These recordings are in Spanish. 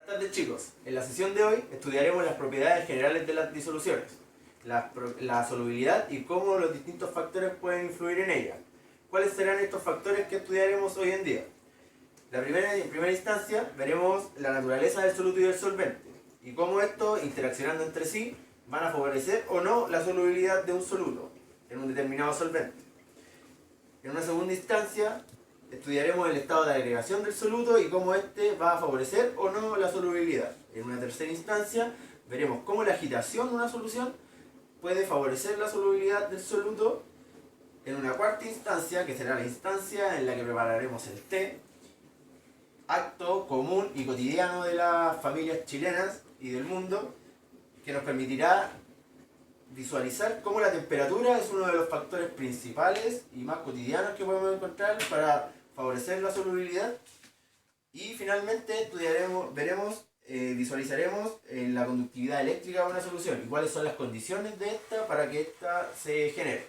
Buenas tardes, chicos. En la sesión de hoy estudiaremos las propiedades generales de las disoluciones, la solubilidad y cómo los distintos factores pueden influir en ella. ¿Cuáles serán estos factores que estudiaremos hoy en día? En primera instancia veremos la naturaleza del soluto y del solvente y cómo estos, interaccionando entre sí, van a favorecer o no la solubilidad de un soluto en un determinado solvente. En una segunda instancia estudiaremos el estado de agregación del soluto y cómo éste va a favorecer o no la solubilidad. En una tercera instancia veremos cómo la agitación de una solución puede favorecer la solubilidad del soluto. En una cuarta instancia, que será la instancia en la que prepararemos el té, acto común y cotidiano de las familias chilenas y del mundo, que nos permitirá visualizar cómo la temperatura es uno de los factores principales y más cotidianos que podemos encontrar para favorecer la solubilidad. Y finalmente visualizaremos la conductividad eléctrica de una solución y cuáles son las condiciones de esta para que ésta se genere.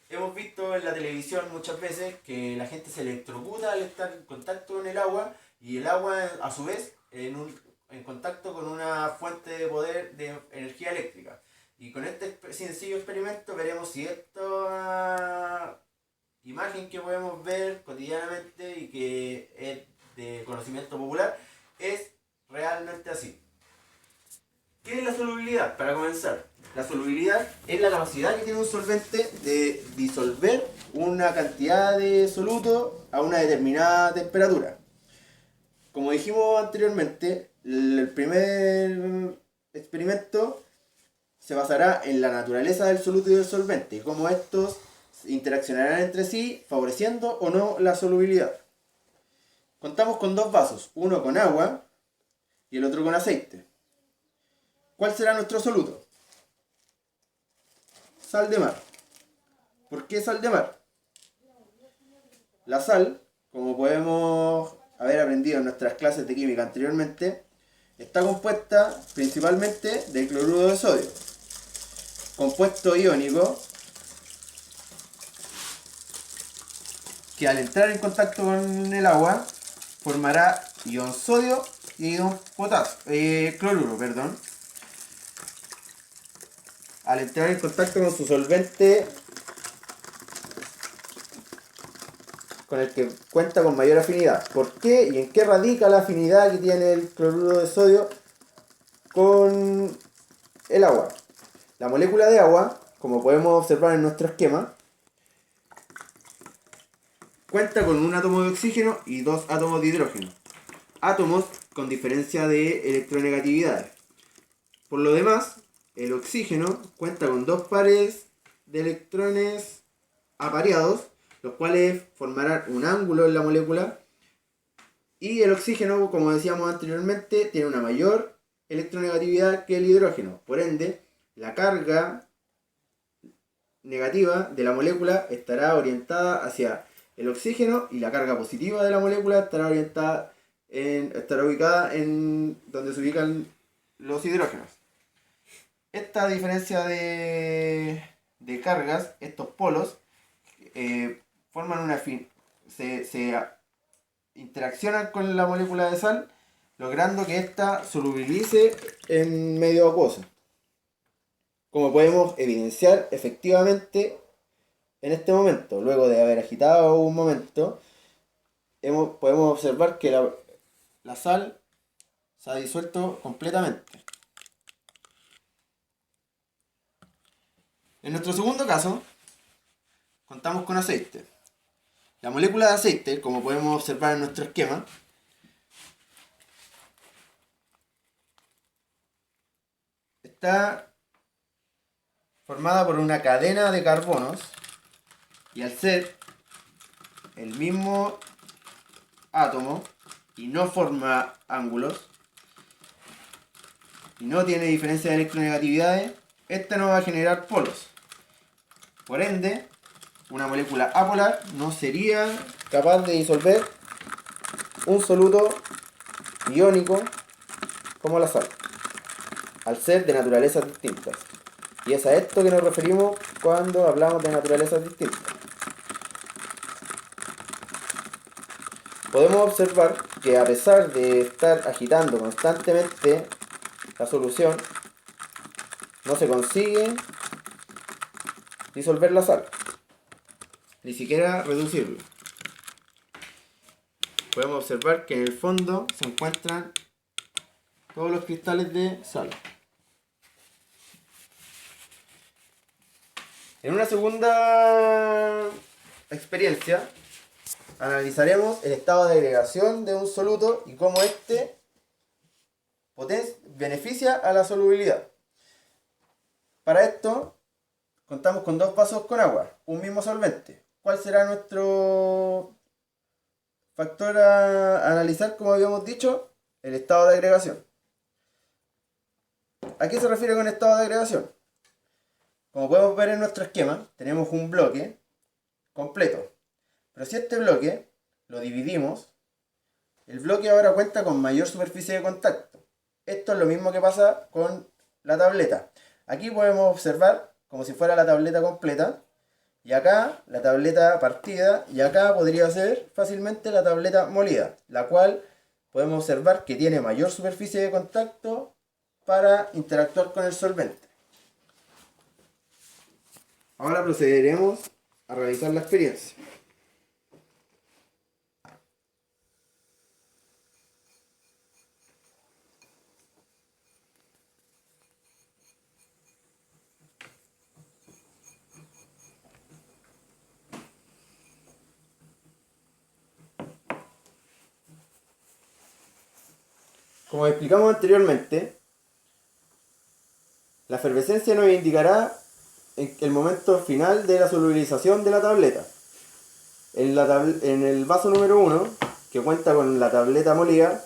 Hemos visto en la televisión muchas veces que la gente se electrocuta al estar en contacto con el agua y el agua a su vez en contacto con una fuente de poder de energía eléctrica. Y con este sencillo experimento veremos si esta imagen que podemos ver cotidianamente y que es de conocimiento popular es realmente así. ¿Qué es la solubilidad? Para comenzar, la solubilidad es la capacidad que tiene un solvente de disolver una cantidad de soluto a una determinada temperatura. Como dijimos anteriormente, el primer experimento se basará en la naturaleza del soluto y del solvente y cómo estos interaccionarán entre sí, favoreciendo o no la solubilidad. Contamos con dos vasos, uno con agua y el otro con aceite. ¿Cuál será nuestro soluto? Sal de mar. ¿Por qué sal de mar? La sal, como podemos haber aprendido en nuestras clases de química anteriormente, está compuesta principalmente de cloruro de sodio, compuesto iónico que al entrar en contacto con el agua formará ion sodio y ion cloruro. Al entrar en contacto con su solvente con el que cuenta con mayor afinidad. ¿Por qué y en qué radica la afinidad que tiene el cloruro de sodio con el agua? La molécula de agua, como podemos observar en nuestro esquema, cuenta con un átomo de oxígeno y dos átomos de hidrógeno. Átomos con diferencia de electronegatividades. Por lo demás, el oxígeno cuenta con dos pares de electrones apareados, los cuales formarán un ángulo en la molécula. Y el oxígeno, como decíamos anteriormente, tiene una mayor electronegatividad que el hidrógeno. Por ende, la carga negativa de la molécula estará orientada hacia el oxígeno y la carga positiva de la molécula estará ubicada en donde se ubican los hidrógenos. Esta diferencia de cargas, estos polos, forman se interaccionan con la molécula de sal, logrando que ésta solubilice en medio acuoso. Como podemos evidenciar efectivamente en este momento, luego de haber agitado un momento, podemos observar que la sal se ha disuelto completamente. En nuestro segundo caso, contamos con aceite. La molécula de aceite, como podemos observar en nuestro esquema, está formada por una cadena de carbonos y al ser el mismo átomo y no forma ángulos y no tiene diferencia de electronegatividades, esta no va a generar polos. Por ende, una molécula apolar no sería capaz de disolver un soluto iónico como la sal, al ser de naturalezas distintas. Y es a esto que nos referimos cuando hablamos de naturalezas distintas. Podemos observar que a pesar de estar agitando constantemente la solución, no se consigue disolver la sal, ni siquiera reducirlo. Podemos observar que en el fondo se encuentran todos los cristales de sal. En una segunda experiencia analizaremos el estado de agregación de un soluto y cómo éste beneficia a la solubilidad. Para esto contamos con 2 vasos con agua, un mismo solvente. ¿Cuál será nuestro factor a analizar, como habíamos dicho? El estado de agregación. ¿A qué se refiere con estado de agregación? Como podemos ver en nuestro esquema, tenemos un bloque completo. Pero si este bloque lo dividimos, el bloque ahora cuenta con mayor superficie de contacto. Esto es lo mismo que pasa con la tableta. Aquí podemos observar como si fuera la tableta completa, y acá la tableta partida, y acá podría ser fácilmente la tableta molida, la cual podemos observar que tiene mayor superficie de contacto para interactuar con el solvente. Ahora procederemos a realizar la experiencia. Como explicamos anteriormente, la efervescencia nos indicará el momento final de la solubilización de la tableta. En el vaso número 1, que cuenta con la tableta molida,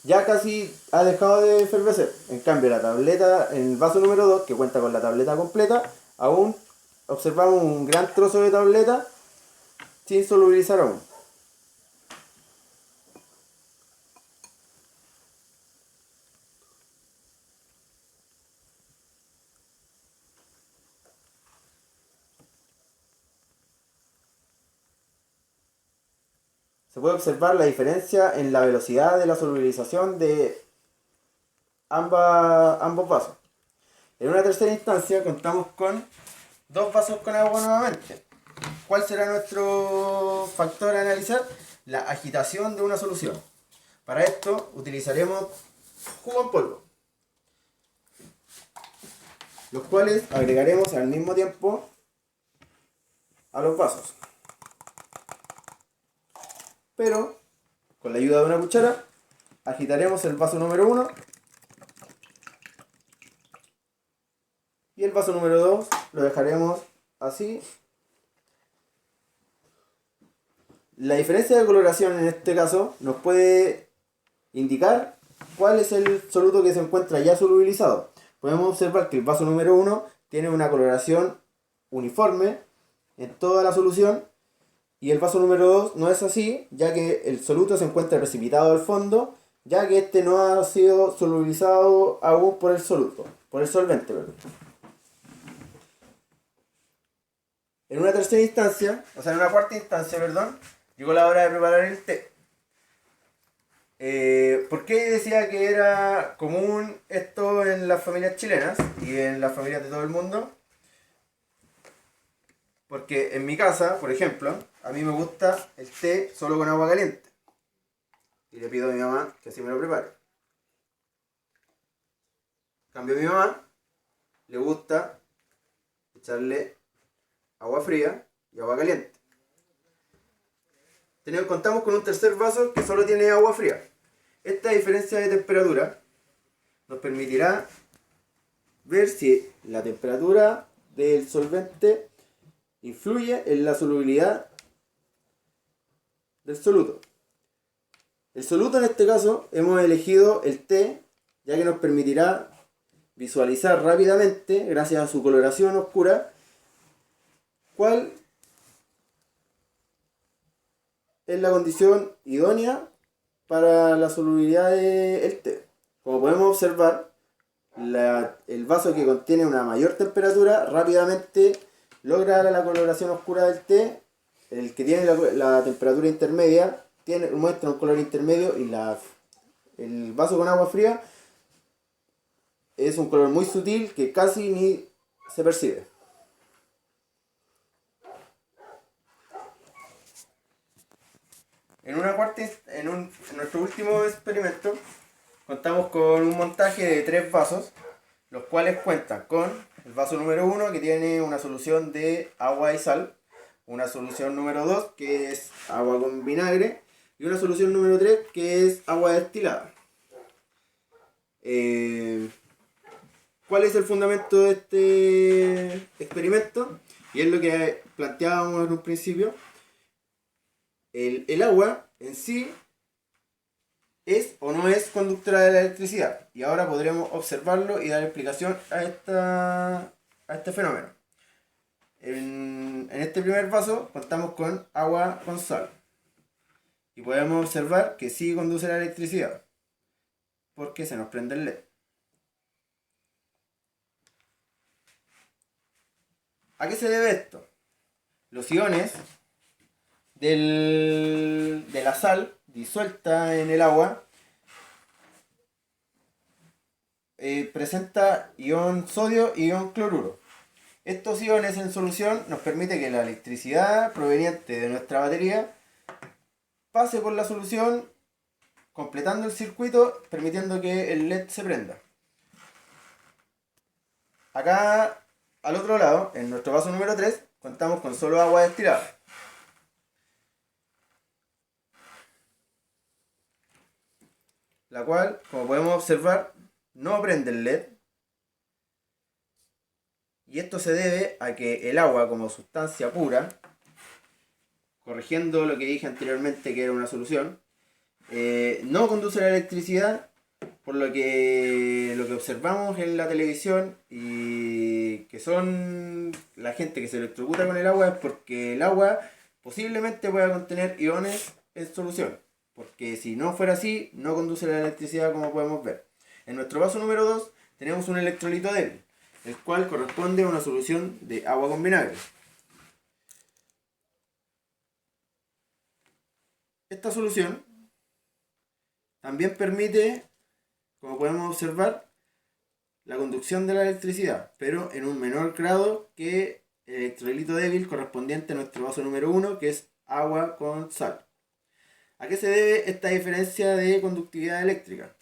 ya casi ha dejado de efervecer. En cambio, en el vaso número 2, que cuenta con la tableta completa, aún observamos un gran trozo de tableta sin solubilizar aún. Se puede observar la diferencia en la velocidad de la solubilización de ambos vasos. En una tercera instancia contamos con 2 vasos con agua nuevamente. ¿Cuál será nuestro factor a analizar? La agitación de una solución. Para esto utilizaremos jugo en polvo, los cuales agregaremos al mismo tiempo a los vasos. Pero con la ayuda de una cuchara agitaremos el vaso número 1 y el vaso número 2 lo dejaremos así. La diferencia de coloración en este caso nos puede indicar cuál es el soluto que se encuentra ya solubilizado. Podemos observar que el vaso número 1 tiene una coloración uniforme en toda la solución, y el vaso número 2 no es así, ya que el soluto se encuentra precipitado al fondo, ya que este no ha sido solubilizado aún por el solvente. En una tercera instancia, en una cuarta instancia, llegó la hora de preparar el té. ¿Por qué decía que era común esto en las familias chilenas y en las familias de todo el mundo? Porque en mi casa, por ejemplo, a mí me gusta el té solo con agua caliente. Y le pido a mi mamá que así me lo prepare. En cambio, a mi mamá le gusta echarle agua fría y agua caliente. Contamos con un tercer vaso que solo tiene agua fría. Esta diferencia de temperatura nos permitirá ver si la temperatura del solvente influye en la solubilidad del soluto. El soluto en este caso hemos elegido el té, ya que nos permitirá visualizar rápidamente, gracias a su coloración oscura, cuál es la condición idónea para la solubilidad del té. Como podemos observar, el vaso que contiene una mayor temperatura rápidamente logra la coloración oscura del té. El que tiene la temperatura intermedia muestra un color intermedio y el vaso con agua fría es un color muy sutil que casi ni se percibe. En nuestro último experimento contamos con un montaje de 3 vasos, los cuales cuentan con el vaso número 1 que tiene una solución de agua y sal, una solución número 2 que es agua con vinagre y una solución número 3 que es agua destilada. ¿Cuál es el fundamento de este experimento? Y es lo que planteábamos en un principio. El agua en sí es o no es conductora de la electricidad. Y ahora podremos observarlo y dar explicación a este fenómeno. En este primer vaso contamos con agua con sal. Y podemos observar que sí conduce la electricidad, porque se nos prende el LED. ¿A qué se debe esto? Los iones de la sal disuelta en el agua presenta ion sodio y ion cloruro. Estos iones en solución nos permiten que la electricidad proveniente de nuestra batería pase por la solución, completando el circuito, permitiendo que el LED se prenda. Acá, al otro lado, en nuestro vaso número 3, contamos con solo agua destilada. La cual, como podemos observar, no prende el LED. Y esto se debe a que el agua, como sustancia pura, corrigiendo lo que dije anteriormente que era una solución, no conduce la electricidad, por lo que observamos en la televisión y que son la gente que se electrocuta con el agua es porque el agua posiblemente pueda contener iones en solución, porque si no fuera así no conduce la electricidad, como podemos ver. En nuestro vaso número 2 tenemos un electrolito débil, el cual corresponde a una solución de agua con vinagre. Esta solución también permite, como podemos observar, la conducción de la electricidad, pero en un menor grado que el electrolito débil correspondiente a nuestro vaso número 1, que es agua con sal. ¿A qué se debe esta diferencia de conductividad eléctrica?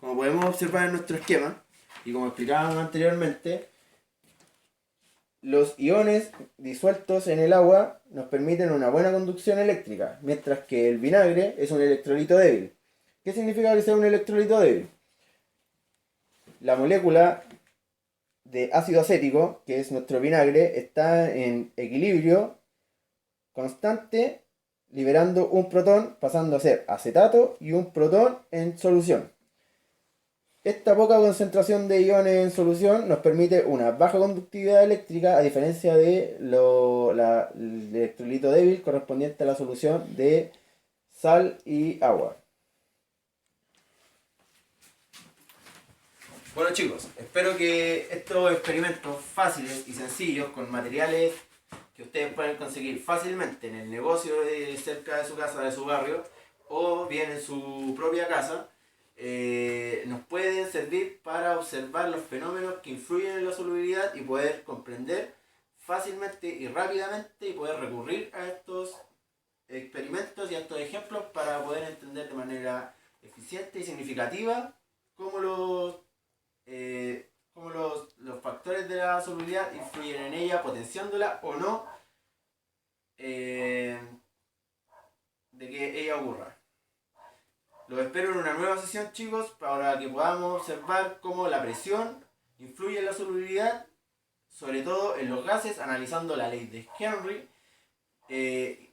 Como podemos observar en nuestro esquema, y como explicábamos anteriormente, los iones disueltos en el agua nos permiten una buena conducción eléctrica, mientras que el vinagre es un electrolito débil. ¿Qué significa que sea un electrolito débil? La molécula de ácido acético, que es nuestro vinagre, está en equilibrio constante, liberando un protón, pasando a ser acetato y un protón en solución. Esta poca concentración de iones en solución nos permite una baja conductividad eléctrica, a diferencia de el electrolito débil correspondiente a la solución de sal y agua. Bueno chicos, espero que estos experimentos fáciles y sencillos con materiales que ustedes pueden conseguir fácilmente en el negocio de cerca de su casa, de su barrio, o bien en su propia casa, nos pueden servir para observar los fenómenos que influyen en la solubilidad y poder comprender fácilmente y rápidamente y poder recurrir a estos experimentos y a estos ejemplos para poder entender de manera eficiente y significativa cómo los factores de la solubilidad influyen en ella, potenciándola o no, de que ella ocurra. Los espero en una nueva sesión, chicos, para que podamos observar cómo la presión influye en la solubilidad, sobre todo en los gases, analizando la ley de Henry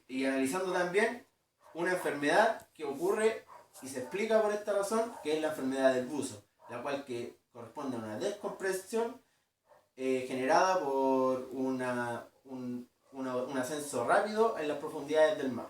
y analizando también una enfermedad que ocurre y se explica por esta razón, que es la enfermedad del buzo, la cual que corresponde a una descompresión generada por un ascenso rápido en las profundidades del mar.